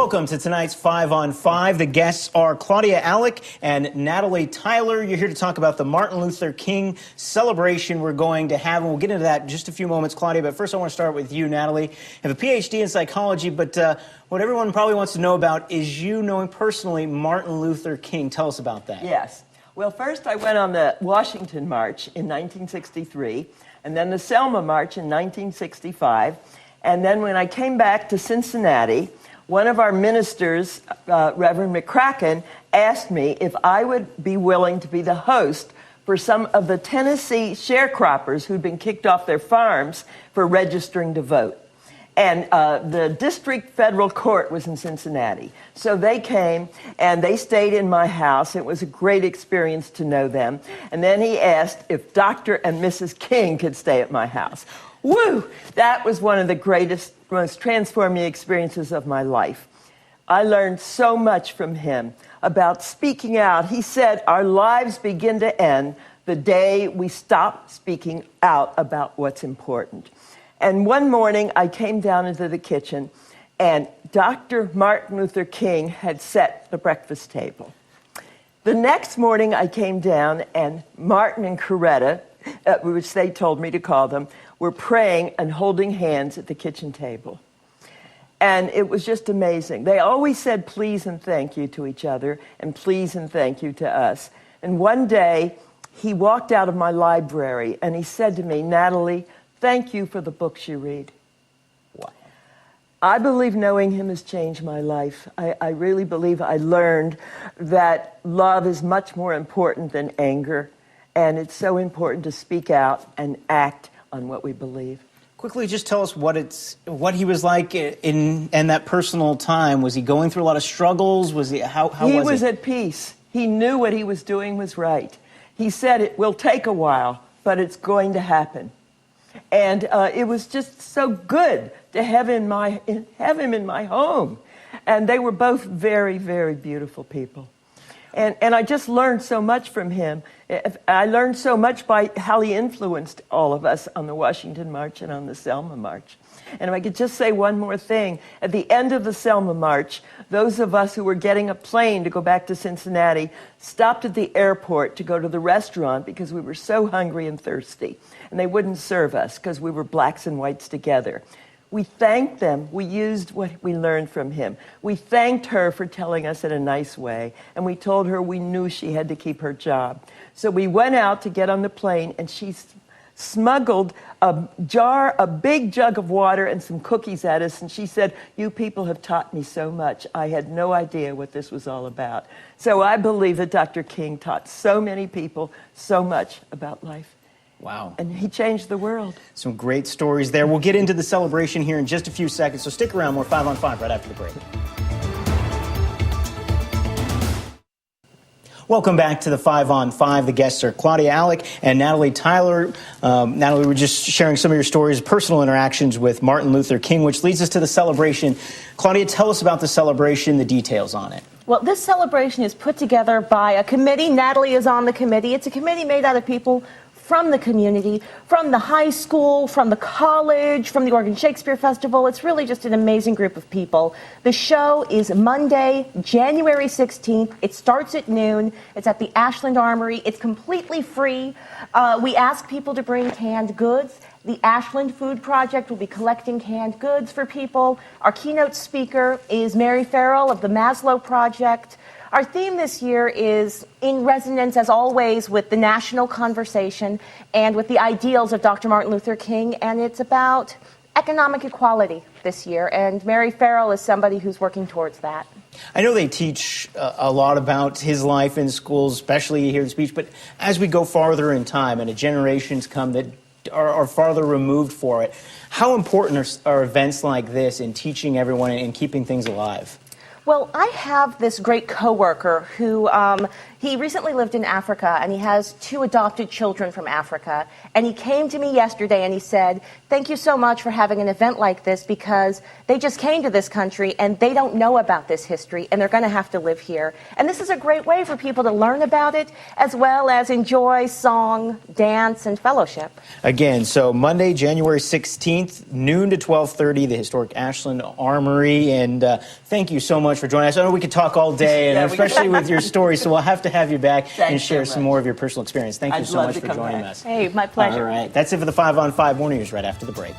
Welcome to tonight's 5 on 5. The guests are Claudia Alec and Natalie Tyler. You're here to talk about the Martin Luther King celebration we're going to have, and we'll get into that in just a few moments, Claudia. But first I want to start with you, Natalie. You have a PhD in psychology, but what everyone probably wants to know about is you knowing personally Martin Luther King. Tell us about that. Yes. Well, first I went on the Washington March in 1963, and then the Selma March in 1965. And then when I came back to Cincinnati, one of our ministers, Reverend McCracken, asked me if I would be willing to be the host for some of the Tennessee sharecroppers who'd been kicked off their farms for registering to vote. And the district federal court was in Cincinnati. So they came and they stayed in my house. It was a great experience to know them. And then he asked if Dr. and Mrs. King could stay at my house. Woo! That was one of the greatest, most transforming experiences of my life. I learned so much from him about speaking out. He said, our lives begin to end the day we stop speaking out about what's important. And one morning, I came down into the kitchen, and Dr. Martin Luther King had set the breakfast table. The next morning, I came down, and Martin and Coretta, which they told me to call them, were praying and holding hands at the kitchen table. And it was just amazing. They always said please and thank you to each other, and please and thank you to us. And one day, he walked out of my library, and he said to me, Natalie, thank you for the books you read. Wow. I believe knowing him has changed my life. I really believe I learned that love is much more important than anger, and it's so important to speak out and act on what we believe. Quickly, just tell us what he was like in that personal time. Was he going through a lot of struggles? Was he how was he? He was at peace. He knew what he was doing was right. He said it will take a while, but it's going to happen. And it was just so good to have him in my home. And they were both very, very beautiful people. And I just learned so much from him. I learned so much by how he influenced all of us on the Washington March and on the Selma March. And if I could just say one more thing. At the end of the Selma March, those of us who were getting a plane to go back to Cincinnati stopped at the airport to go to the restaurant because we were so hungry and thirsty. And they wouldn't serve us because we were blacks and whites together. We thanked them. We used what we learned from him. We thanked her for telling us in a nice way, and we told her we knew she had to keep her job. So we went out to get on the plane, and she smuggled a big jug of water and some cookies at us, and she said, you people have taught me so much. I had no idea what this was all about. So I believe that Dr. King taught so many people so much about life. Wow. And he changed the world. Some great stories there. We'll get into the celebration here in just a few seconds, so stick around. More 5 on 5 right after the break. Welcome back to the 5 on 5. The guests are Claudia Alec and Natalie Tyler. Natalie, we were just sharing some of your stories, personal interactions with Martin Luther King, which leads us to the celebration. Claudia, tell us about the celebration, the details on it. Well, this celebration is put together by a committee. Natalie is on the committee. It's a committee made out of people from the community, from the high school, from the college, from the Oregon Shakespeare Festival. It's really just an amazing group of people. The show is Monday, January 16th. It starts at noon. It's at the Ashland Armory. It's completely free. We ask people to bring canned goods. The Ashland Food Project will be collecting canned goods for people. Our keynote speaker is Mary Farrell of the Maslow Project. Our theme this year is in resonance, as always, with the national conversation and with the ideals of Dr. Martin Luther King, and it's about economic equality this year, and Mary Farrell is somebody who's working towards that. I know they teach a lot about his life in schools, especially here in speech, but as we go farther in time and generations come that are farther removed for it, how important are events like this in teaching everyone and keeping things alive? Well, I have this great coworker who He recently lived in Africa, and he has 2 adopted children from Africa. And he came to me yesterday and he said, thank you so much for having an event like this, because they just came to this country and they don't know about this history, and they're going to have to live here. And this is a great way for people to learn about it, as well as enjoy song, dance, and fellowship. Again, so Monday, January 16th, noon to 12:30, the historic Ashland Armory. And thank you so much for joining us. I know we could talk all day, and especially with your story, so we'll have to have you back and share some more of your personal experience. Thank you so much for joining us. Hey, my pleasure. All right. That's it for the 5 on 5 Morning News right after the break.